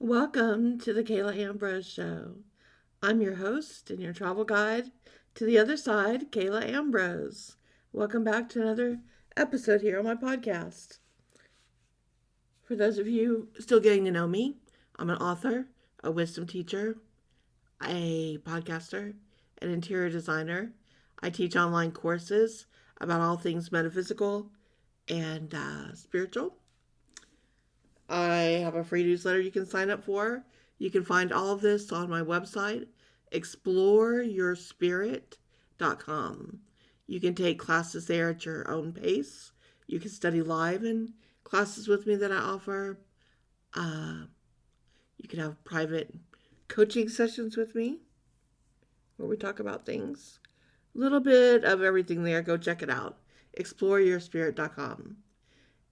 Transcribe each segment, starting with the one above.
Welcome to the Kayla Ambrose Show. I'm your host and your travel guide to the other side, Kayla Ambrose. Welcome back to another episode here on my podcast. For those of you still getting to know me, I'm an author, a wisdom teacher, a podcaster, an interior designer. I teach online courses about all things metaphysical and spiritual. I have a free newsletter you can sign up for. You can find all of this on my website, exploreyourspirit.com. You can take classes there at your own pace. You can study live in classes with me that I offer. You can have private coaching sessions with me where we talk about things. A little bit of everything there. Go check it out. exploreyourspirit.com.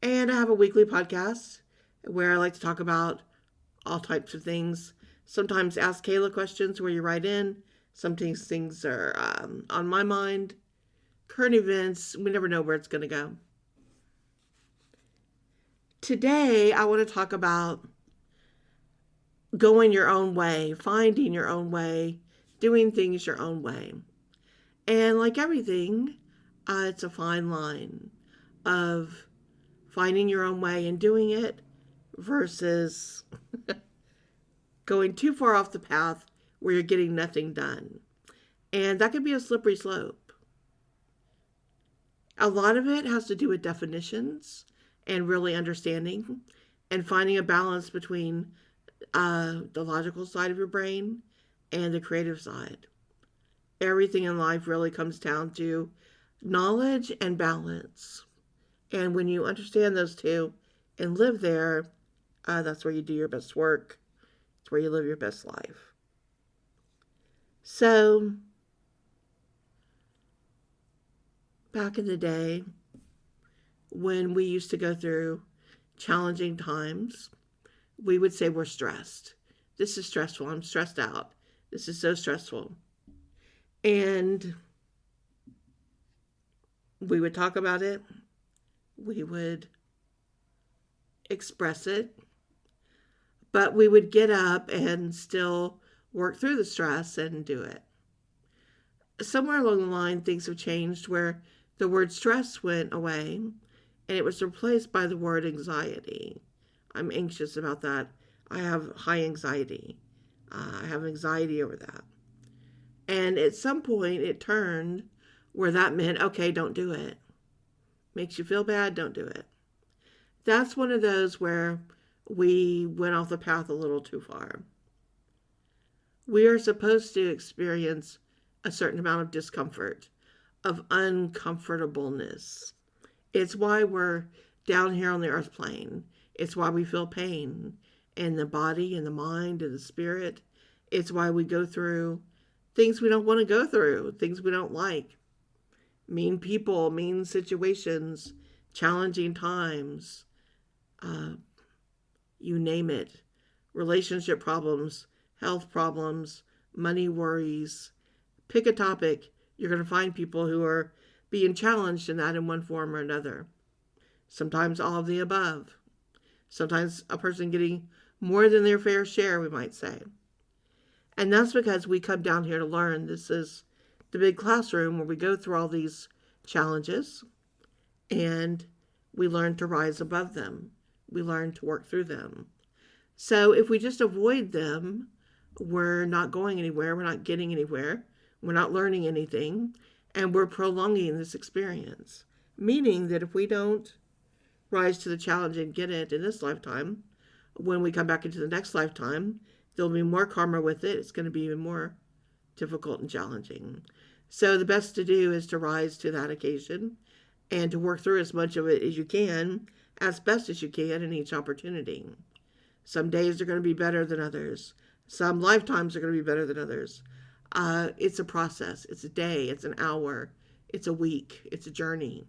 And I have a weekly podcast where I like to talk about all types of things. Sometimes ask Kayla questions where you write in. Sometimes things are on my mind. Current events, we never know where it's going to go. Today, I want to talk about going your own way, finding your own way, doing things your own way. And like everything, it's a fine line of finding your own way and doing it versus going too far off the path where you're getting nothing done. And that can be a slippery slope. A lot of it has to do with definitions and really understanding and finding a balance between the logical side of your brain and the creative side. Everything in life really comes down to knowledge and balance. And when you understand those two and live there, that's where you do your best work. It's where you live your best life. So, back in the day, when we used to go through challenging times, we would say we're stressed. This is stressful. I'm stressed out. This is so stressful. And we would talk about it. We would express it. But we would get up and still work through the stress and do it. Somewhere along the line, things have changed where the word stress went away and it was replaced by the word anxiety. I'm anxious about that. I have high anxiety. I have anxiety over that. And at some point, it turned where that meant, okay, don't do it. Makes you feel bad, don't do it. That's one of those where we went off the path a little too far. We are supposed to experience a certain amount of discomfort, of uncomfortableness. It's why we're down here on the earth plane. It's why we feel pain in the body, in the mind, in the spirit. It's why we go through things we don't want to go through, things we don't like. Mean people, mean situations, challenging times, you name it. Relationship problems, health problems, money worries. Pick a topic. You're going to find people who are being challenged in that in one form or another. Sometimes all of the above. Sometimes a person getting more than their fair share, we might say. And that's because we come down here to learn. This is the big classroom where we go through all these challenges and we learn to rise above them. We learn to work through them. So if we just avoid them, we're not going anywhere. We're not getting anywhere. We're not learning anything. And we're prolonging this experience. Meaning that if we don't rise to the challenge and get it in this lifetime, when we come back into the next lifetime, there'll be more karma with it. It's going to be even more difficult and challenging. So the best to do is to rise to that occasion and to work through as much of it as you can, as best as you can in each opportunity. Some days are going to be better than others. Some lifetimes are going to be better than others. It's a process. It's a day. It's an hour. It's a week. It's a journey.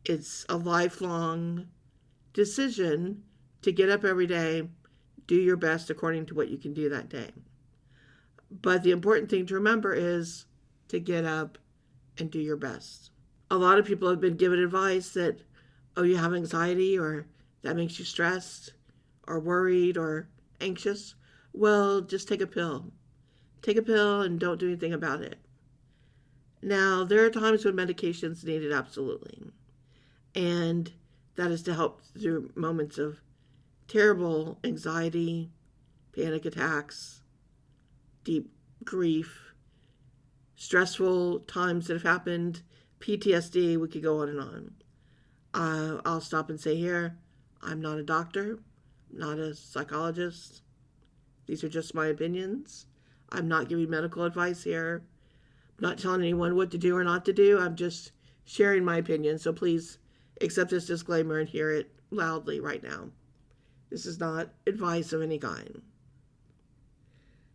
It's a lifelong decision to get up every day, do your best according to what you can do that day. But the important thing to remember is to get up and do your best. A lot of people have been given advice that, oh, you have anxiety or that makes you stressed or worried or anxious? Well, just take a pill. Take a pill and don't do anything about it. Now, there are times when medication's needed, absolutely. And that is to help through moments of terrible anxiety, panic attacks, deep grief, stressful times that have happened, PTSD, we could go on and on. I'll stop and say here, I'm not a doctor, not a psychologist. These are just my opinions. I'm not giving medical advice here. I'm not telling anyone what to do or not to do. I'm just sharing my opinion. So please accept this disclaimer and hear it loudly right now. This is not advice of any kind.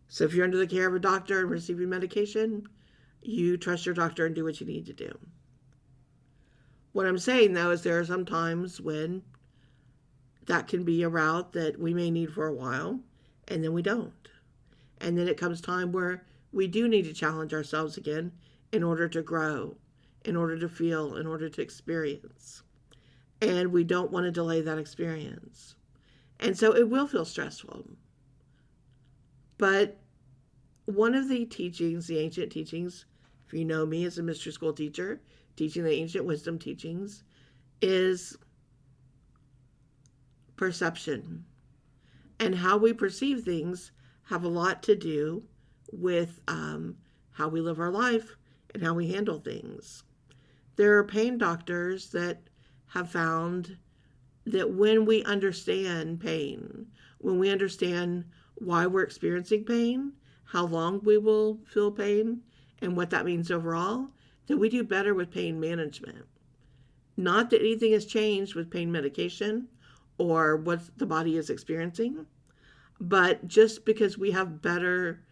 So if you're under the care of a doctor and receiving medication, you trust your doctor and do what you need to do. What I'm saying, though, is there are some times when that can be a route that we may need for a while, and then we don't. And then it comes time where we do need to challenge ourselves again in order to grow, in order to feel, in order to experience. And we don't want to delay that experience. And so it will feel stressful. But one of the teachings, the ancient teachings, if you know me as a mystery school teacher, teaching the ancient wisdom teachings, is perception. And how we perceive things have a lot to do with how we live our life and how we handle things. There are pain doctors that have found that when we understand pain, when we understand why we're experiencing pain, how long we will feel pain, and what that means overall, that we do better with pain management. Not that anything has changed with pain medication or what the body is experiencing, but just because we have better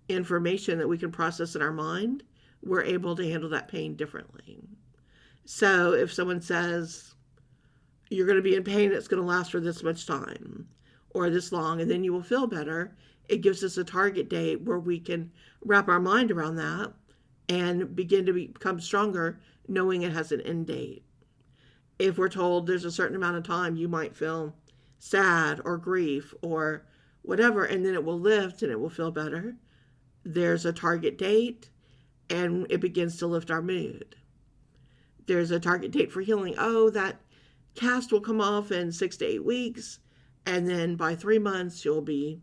information that we can process in our mind, we're able to handle that pain differently. So if someone says, you're going to be in pain, it's going to last for this much time or this long, and then you will feel better, it gives us a target date where we can wrap our mind around that and begin to become stronger, knowing it has an end date. If we're told there's a certain amount of time you might feel sad or grief or whatever, and then it will lift and it will feel better, there's a target date and it begins to lift our mood. There's a target date for healing. Oh, that cast will come off in 6 to 8 weeks, and then by 3 months you'll be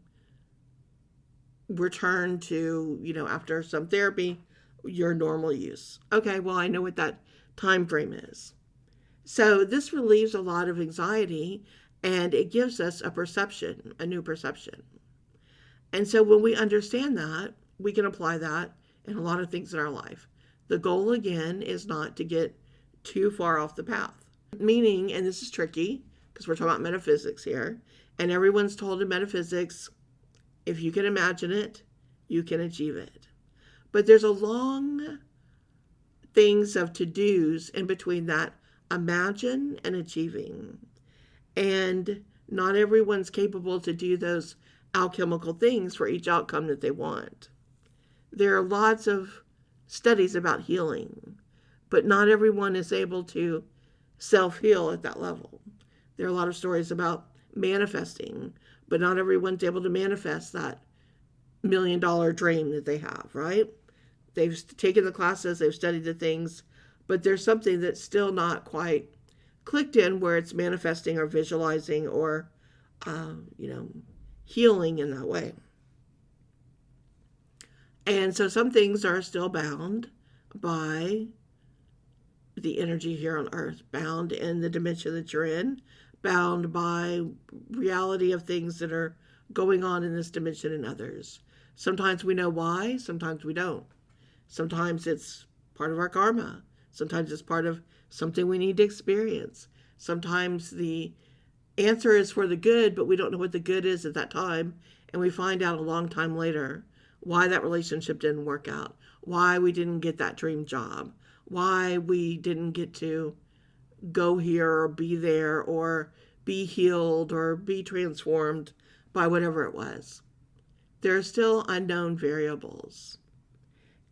returned to, after some therapy, your normal use. Okay, well, I know what that time frame is. So this relieves a lot of anxiety, and it gives us a perception, a new perception. And so when we understand that, we can apply that in a lot of things in our life. The goal, again, is not to get too far off the path. Meaning, and this is tricky, because we're talking about metaphysics here, and everyone's told in metaphysics, if you can imagine it, you can achieve it. But there's a long things of to-dos in between that imagine and achieving. And not everyone's capable to do those alchemical things for each outcome that they want. There are lots of studies about healing, but not everyone is able to self-heal at that level. There are a lot of stories about manifesting, but not everyone's able to manifest that $1 million dream that they have, right? They've taken the classes, they've studied the things, but there's something that's still not quite clicked in where it's manifesting or visualizing or, healing in that way. And so some things are still bound by the energy here on earth, bound in the dimension that you're in, bound by reality of things that are going on in this dimension and others. Sometimes we know why, sometimes we don't. Sometimes it's part of our karma. Sometimes it's part of something we need to experience. Sometimes the answer is for the good, but we don't know what the good is at that time. And we find out a long time later why that relationship didn't work out, why we didn't get that dream job, why we didn't get to go here or be there or be healed or be transformed by whatever it was. There are still unknown variables.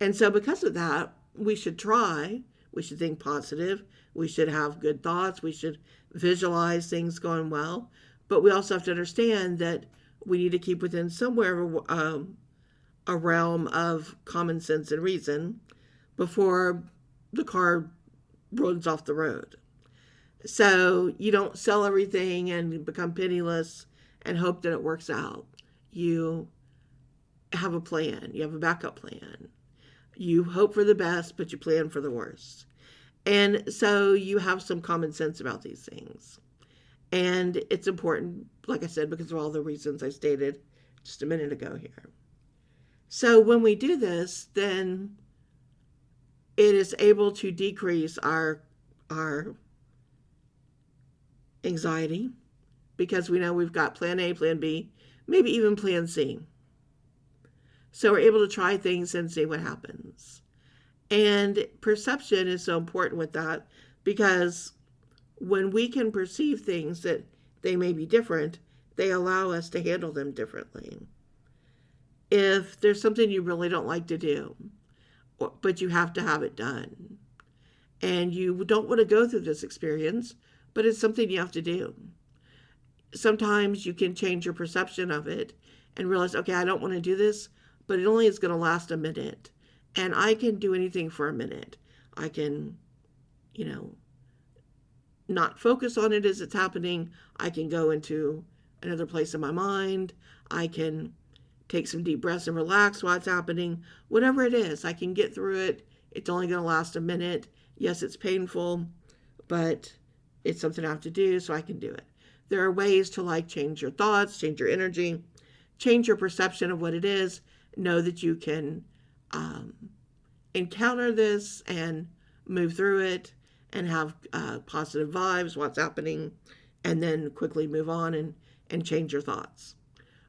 And so because of that, we should think positive, we should have good thoughts, we should visualize things going well, but we also have to understand that We need to keep within somewhere a realm of common sense and reason before the car runs off the road. So you don't sell everything and become penniless and hope that it works out. You have a plan, you have a backup plan. You hope for the best, but you plan for the worst. And so you have some common sense about these things. And it's important, like I said, because of all the reasons I stated just a minute ago here. So when we do this, then it is able to decrease our anxiety because we know we've got plan A, plan B, maybe even plan C. So we're able to try things and see what happens. And perception is so important with that because when we can perceive things that they may be different, they allow us to handle them differently. If there's something you really don't like to do, but you have to have it done, and you don't want to go through this experience, but it's something you have to do. Sometimes you can change your perception of it and realize, okay, I don't want to do this, but it only is going to last a minute. And I can do anything for a minute. I can, not focus on it as it's happening. I can go into another place in my mind. I can take some deep breaths and relax while it's happening. Whatever it is, I can get through it. It's only going to last a minute. Yes, it's painful, but it's something I have to do, so I can do it. There are ways to change your thoughts, change your energy, change your perception of what it is. Know that you can encounter this and move through it and have positive vibes, what's happening, and then quickly move on and change your thoughts.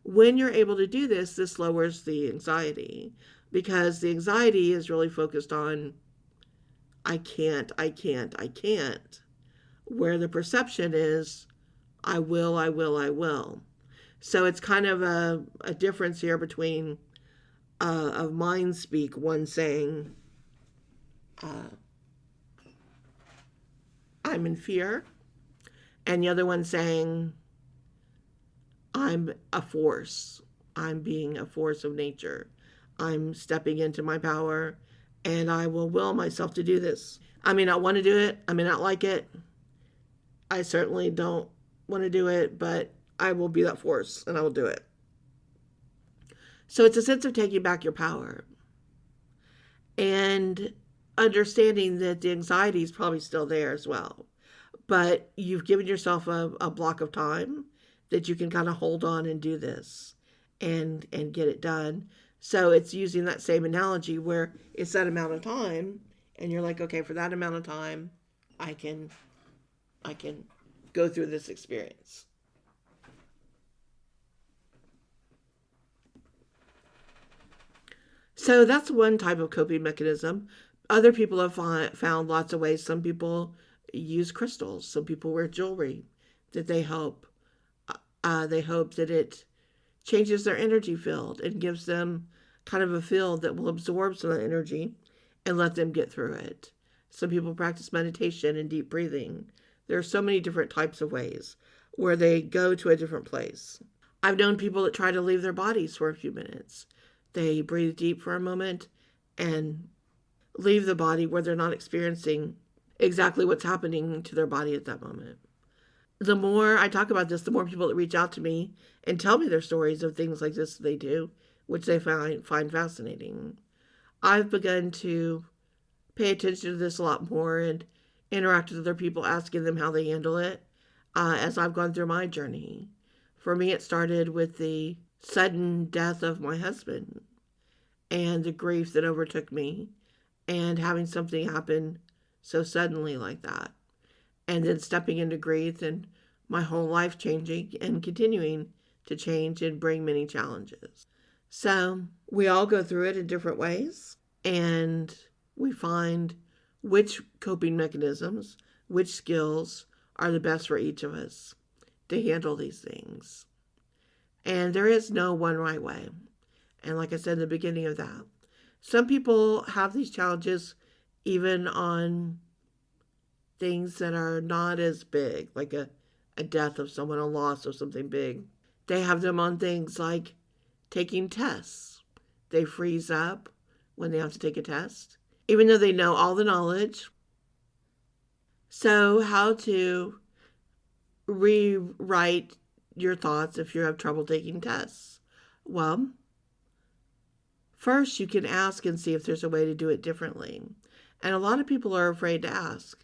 When you're able to do this, this lowers the anxiety because the anxiety is really focused on I can't, where the perception is I will. So it's kind of a difference here between of mind speak, one saying, I'm in fear, and the other one saying, I'm a force. I'm being a force of nature. I'm stepping into my power, and I will myself to do this. I may not want to do it. I may not like it. I certainly don't want to do it, but I will be that force, and I will do it. So it's a sense of taking back your power and understanding that the anxiety is probably still there as well. But you've given yourself a block of time that you can kind of hold on and do this and get it done. So it's using that same analogy where it's that amount of time and you're like, okay, for that amount of time, I can go through this experience. So that's one type of coping mechanism. Other people have found lots of ways. Some people use crystals. Some people wear jewelry that they hope that it changes their energy field and gives them kind of a field that will absorb some of the energy and let them get through it. Some people practice meditation and deep breathing. There are so many different types of ways where they go to a different place. I've known people that try to leave their bodies for a few minutes. They breathe deep for a moment and leave the body where they're not experiencing exactly what's happening to their body at that moment. The more I talk about this, the more people that reach out to me and tell me their stories of things like this they do, which they find fascinating. I've begun to pay attention to this a lot more and interact with other people, asking them how they handle it as I've gone through my journey. For me, it started with the sudden death of my husband and the grief that overtook me and having something happen so suddenly like that. And then stepping into grief and my whole life changing and continuing to change and bring many challenges. So we all go through it in different ways and we find which coping mechanisms, which skills are the best for each of us to handle these things. And there is no one right way. And like I said in the beginning of that, some people have these challenges even on things that are not as big, like a death of someone, a loss of something big. They have them on things like taking tests. They freeze up when they have to take a test, even though they know all the knowledge. So, how to rewrite your thoughts if you have trouble taking tests? Well, first you can ask and see if there's a way to do it differently. And a lot of people are afraid to ask.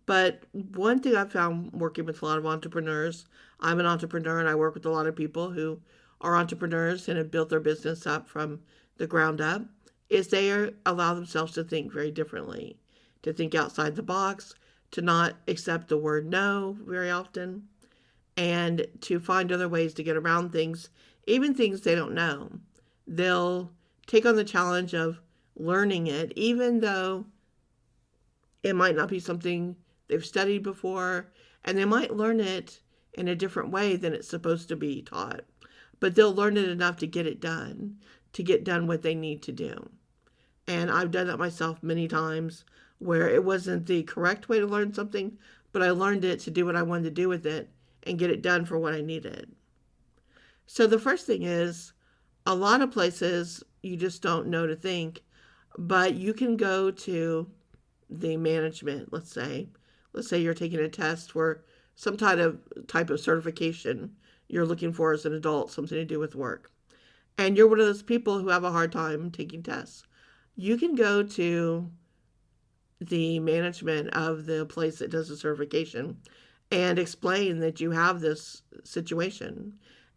But one thing I've found working with a lot of entrepreneurs, I'm an entrepreneur and I work with a lot of people who are entrepreneurs and have built their business up from the ground up, is they allow themselves to think very differently, to think outside the box, to not accept the word no very often, and to find other ways to get around things, even things they don't know. They'll take on the challenge of learning it, even though it might not be something they've studied before, and they might learn it in a different way than it's supposed to be taught. But they'll learn it enough to get it done, to get done what they need to do. And I've done that myself many times where it wasn't the correct way to learn something, but I learned it to do what I wanted to do with it and get it done for what I needed. So the first thing is, a lot of places you just don't know to think, but you can go to the management, let's say you're taking a test for some type of certification you're looking for as an adult, something to do with work. And you're one of those people who have a hard time taking tests. You can go to the management of the place that does the certification and explain that you have this situation.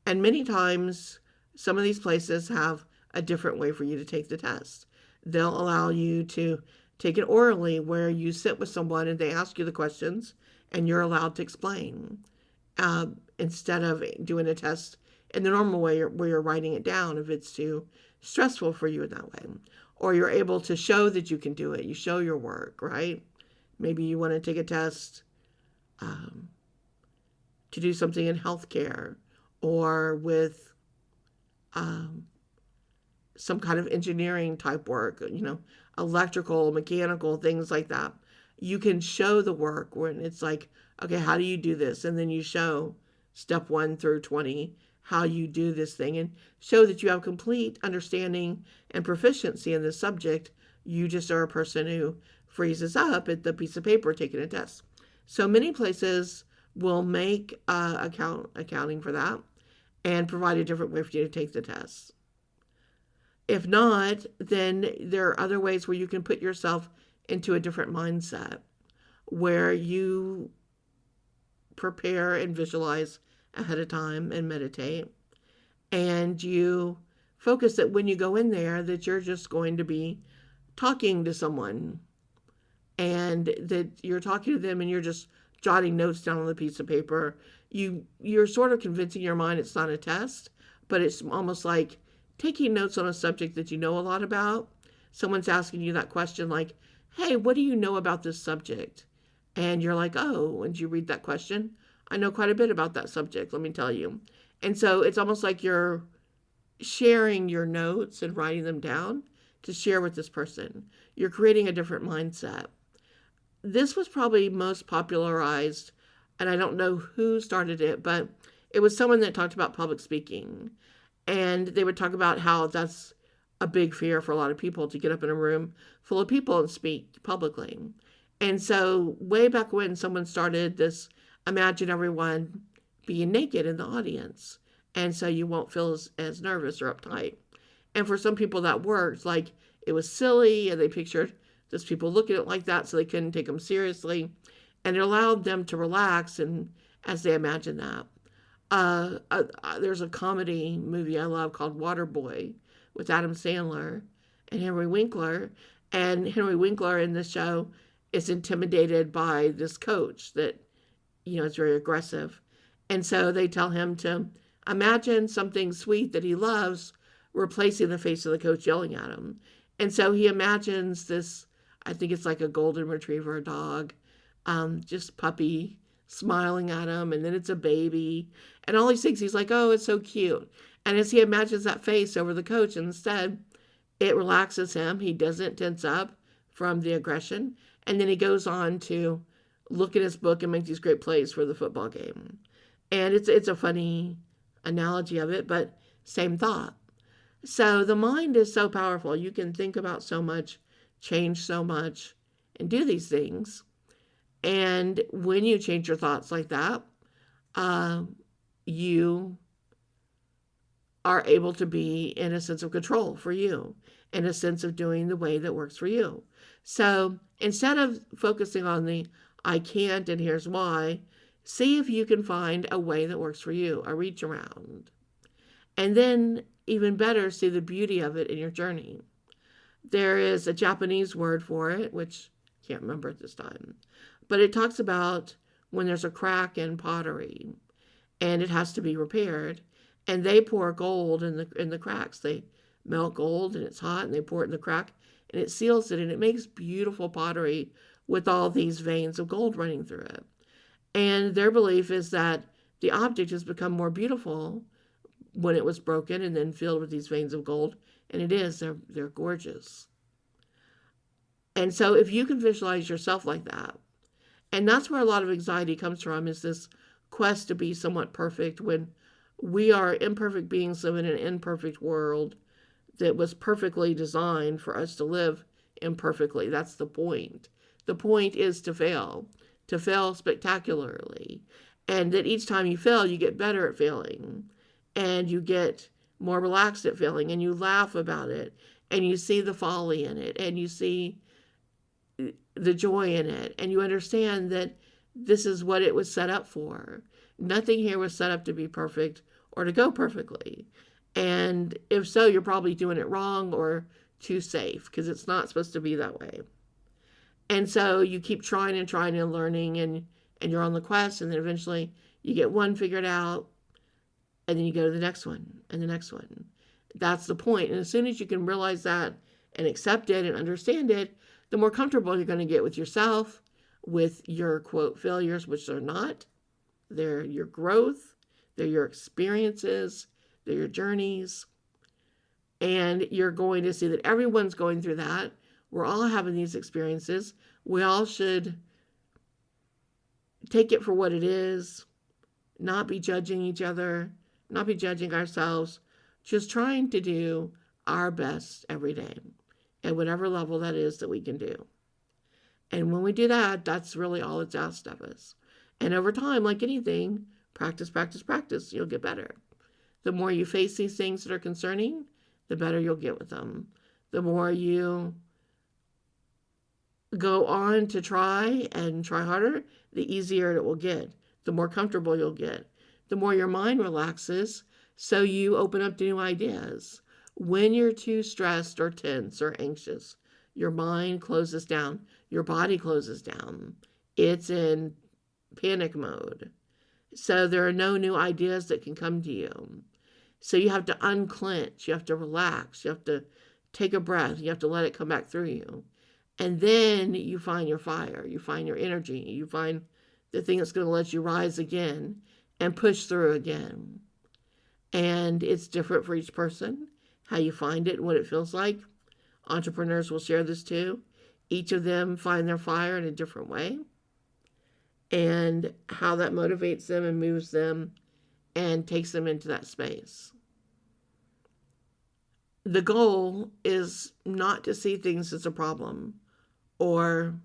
And many times, some of these places have a different way for you to take the test. They'll allow you to take it orally, where you sit with someone and they ask you the questions and you're allowed to explain, instead of doing a test in the normal way where you're writing it down if it's too stressful for you in that way. Or you're able to show that you can do it. You show your work, right? Maybe you want to take a test to do something in healthcare or with some kind of engineering type work, electrical, mechanical, things like that. You can show the work when it's like, okay, how do you do this? And then you show step 1 through 20, how you do this thing, and show that you have complete understanding and proficiency in this subject. You just are a person who freezes up at the piece of paper taking a test. So many places will make accounting for that and provide a different way for you to take the test. If not, then there are other ways where you can put yourself into a different mindset, where you prepare and visualize ahead of time and meditate, and you focus that when you go in there that you're just going to be talking to someone, and that you're talking to them and you're just jotting notes down on the piece of paper. You're sort of convincing your mind it's not a test, but it's almost like taking notes on a subject that you know a lot about. Someone's asking you that question like, hey, what do you know about this subject? And you're like, oh, and you read that question, I know quite a bit about that subject, let me tell you. And so it's almost like you're sharing your notes and writing them down to share with this person. You're creating a different mindset. This was probably most popularized, and I don't know who started it, but it was someone that talked about public speaking. And they would talk about how that's a big fear for a lot of people, to get up in a room full of people and speak publicly. And so way back when, someone started this, imagine everyone being naked in the audience. And so you won't feel as nervous or uptight. And for some people that worked, like it was silly, and they pictured just people looking at it like that so they couldn't take them seriously. And it allowed them to relax and as they imagined that. There's a comedy movie I love called Waterboy with Adam Sandler and Henry Winkler. And Henry Winkler in this show is intimidated by this coach that, is very aggressive. And so they tell him to imagine something sweet that he loves replacing the face of the coach yelling at him. And so he imagines this, I think it's like a golden retriever dog, just puppy, smiling at him, and then it's a baby, and all he thinks, he's like, oh, it's so cute. And as he imagines that face over the coach, instead, it relaxes him. He doesn't tense up from the aggression, and then he goes on to look at his book and make these great plays for the football game. And it's a funny analogy of it, but same thought. So the mind is so powerful. You can think about so much, change so much, and do these things. And when you change your thoughts like that, you are able to be in a sense of control for you, in a sense of doing the way that works for you. So instead of focusing on the I can't and here's why, see if you can find a way that works for you, a reach around. And then, even better, see the beauty of it in your journey. There is a Japanese word for it, which I can't remember at this time, but it talks about when there's a crack in pottery and it has to be repaired, and they pour gold in the cracks. They melt gold and it's hot, and they pour it in the crack and it seals it, and it makes beautiful pottery with all these veins of gold running through it. And their belief is that the object has become more beautiful when it was broken and then filled with these veins of gold. And it is, they're gorgeous. And so if you can visualize yourself like that, and that's where a lot of anxiety comes from, is this quest to be somewhat perfect when we are imperfect beings living in an imperfect world that was perfectly designed for us to live imperfectly. That's the point. The point is to fail spectacularly. And that each time you fail, you get better at failing. And you get more relaxed at failing, and you laugh about it, and you see the folly in it, and you see the joy in it, and you understand that this is what it was set up for. Nothing here was set up to be perfect or to go perfectly. And if so, you're probably doing it wrong or too safe, because it's not supposed to be that way. And so you keep trying and learning, and you're on the quest, and then eventually you get one figured out, and then you go to the next one and the next one. That's the point. And as soon as you can realize that and accept it and understand it, the more comfortable you're going to get with yourself, with your, quote, failures, which they're not. They're your growth. They're your experiences. They're your journeys. And you're going to see that everyone's going through that. We're all having these experiences. We all should take it for what it is, not be judging each other, not be judging ourselves, just trying to do our best every day at whatever level that is that we can do. And when we do that, that's really all it's asked of us. And over time, like anything, practice, you'll get better. The more you face these things that are concerning, the better you'll get with them. The more you go on to try and try harder, the easier it will get. The more comfortable you'll get. The more your mind relaxes, so you open up to new ideas. When you're too stressed or tense or anxious, your mind closes down, your body closes down. It's in panic mode. So there are no new ideas that can come to you. So you have to unclench, you have to relax, you have to take a breath, you have to let it come back through you. And then you find your fire, you find your energy, you find the thing that's going to let you rise again and push through again. And it's different for each person, how you find it, what it feels like. Entrepreneurs will share this too. Each of them find their fire in a different way, and how that motivates them and moves them and takes them into that space. The goal is not to see things as a problem or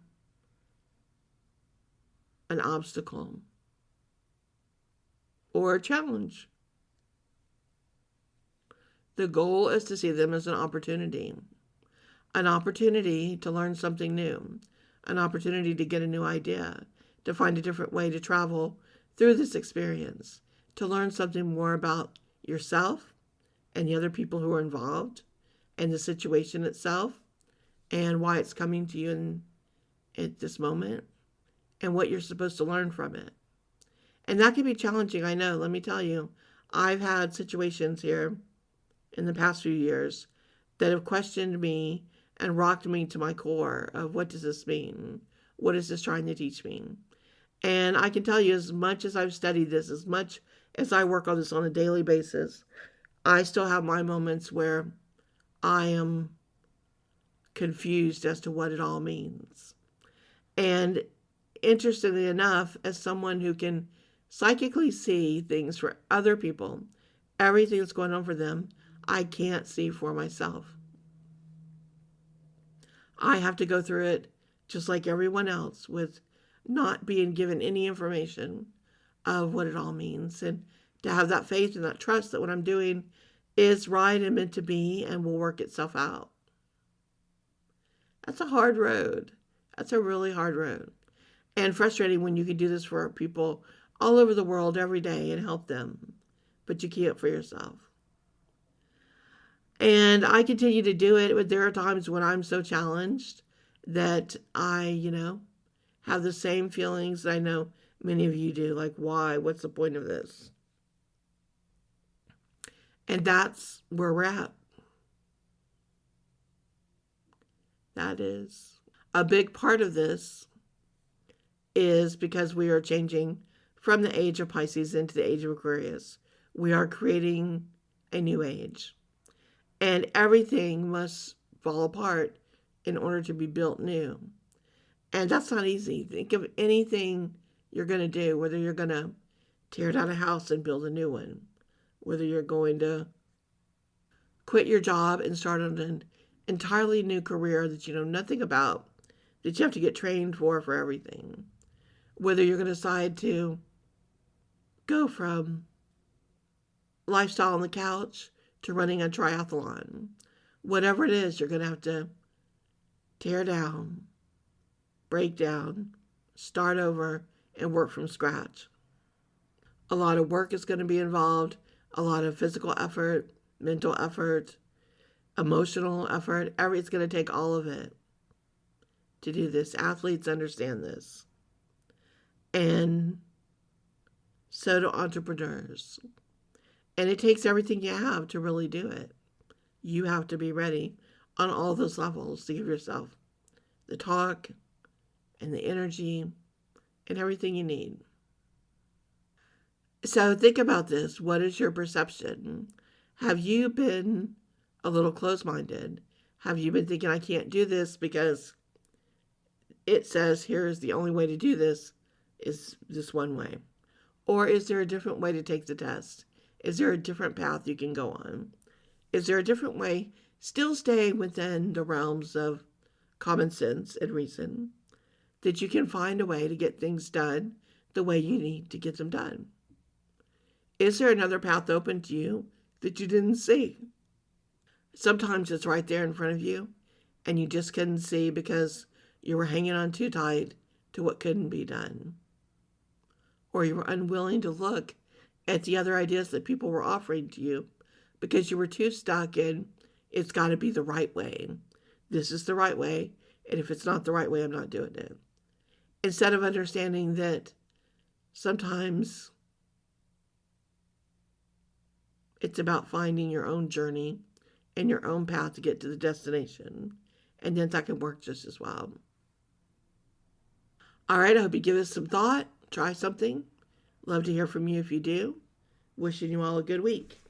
an obstacle or a challenge. The goal is to see them as an opportunity to learn something new, an opportunity to get a new idea, to find a different way to travel through this experience, to learn something more about yourself and the other people who are involved and the situation itself and why it's coming to you at this moment and what you're supposed to learn from it. And that can be challenging, I know. Let me tell you, I've had situations here in the past few years that have questioned me and rocked me to my core of what does this mean? What is this trying to teach me? And I can tell you, as much as I've studied this, as much as I work on this on a daily basis, I still have my moments where I am confused as to what it all means. And interestingly enough, as someone who can psychically see things for other people Everything that's going on for them, I can't see for myself. I have to go through it just like everyone else with not being given any information of what it all means, and to have that faith and that trust that what I'm doing is right and meant to be and will work itself out. That's a hard road. That's a really hard road. And frustrating when you can do this for people all over the world every day and help them, but you can't for yourself. And I continue to do it, but there are times when I'm so challenged that I, have the same feelings that I know many of you do. Like, why? What's the point of this? And that's where we're at. That is a big part of this is because we are changing from the age of Pisces into the age of Aquarius. We are creating a new age. And everything must fall apart in order to be built new. And that's not easy. Think of anything you're going to do, whether you're going to tear down a house and build a new one, whether you're going to quit your job and start on an entirely new career that you know nothing about, that you have to get trained for everything, whether you're going to decide to go from lifestyle on the couch to running a triathlon. Whatever it is, you're going to have to tear down, break down, start over, and work from scratch. A lot of work is going to be involved, a lot of physical effort, mental effort, emotional effort. It's going to take all of it to do this. Athletes understand this. And so do entrepreneurs. And it takes everything you have to really do it. You have to be ready on all those levels to give yourself the talk and the energy and everything you need. So think about this. What is your perception? Have you been a little closed-minded? Have you been thinking, I can't do this because it says here's the only way to do this is this one way? Or is there a different way to take the test? Is there a different path you can go on? Is there a different way, still staying within the realms of common sense and reason, that you can find a way to get things done the way you need to get them done? Is there another path open to you that you didn't see? Sometimes it's right there in front of you, and you just couldn't see because you were hanging on too tight to what couldn't be done. Or you were unwilling to look at the other ideas that people were offering to you because you were too stuck in, it's got to be the right way. This is the right way, and if it's not the right way, I'm not doing it. Instead of understanding that sometimes it's about finding your own journey and your own path to get to the destination, and then that can work just as well. All right, I hope you give this some thought. Try something. Love to hear from you if you do. Wishing you all a good week.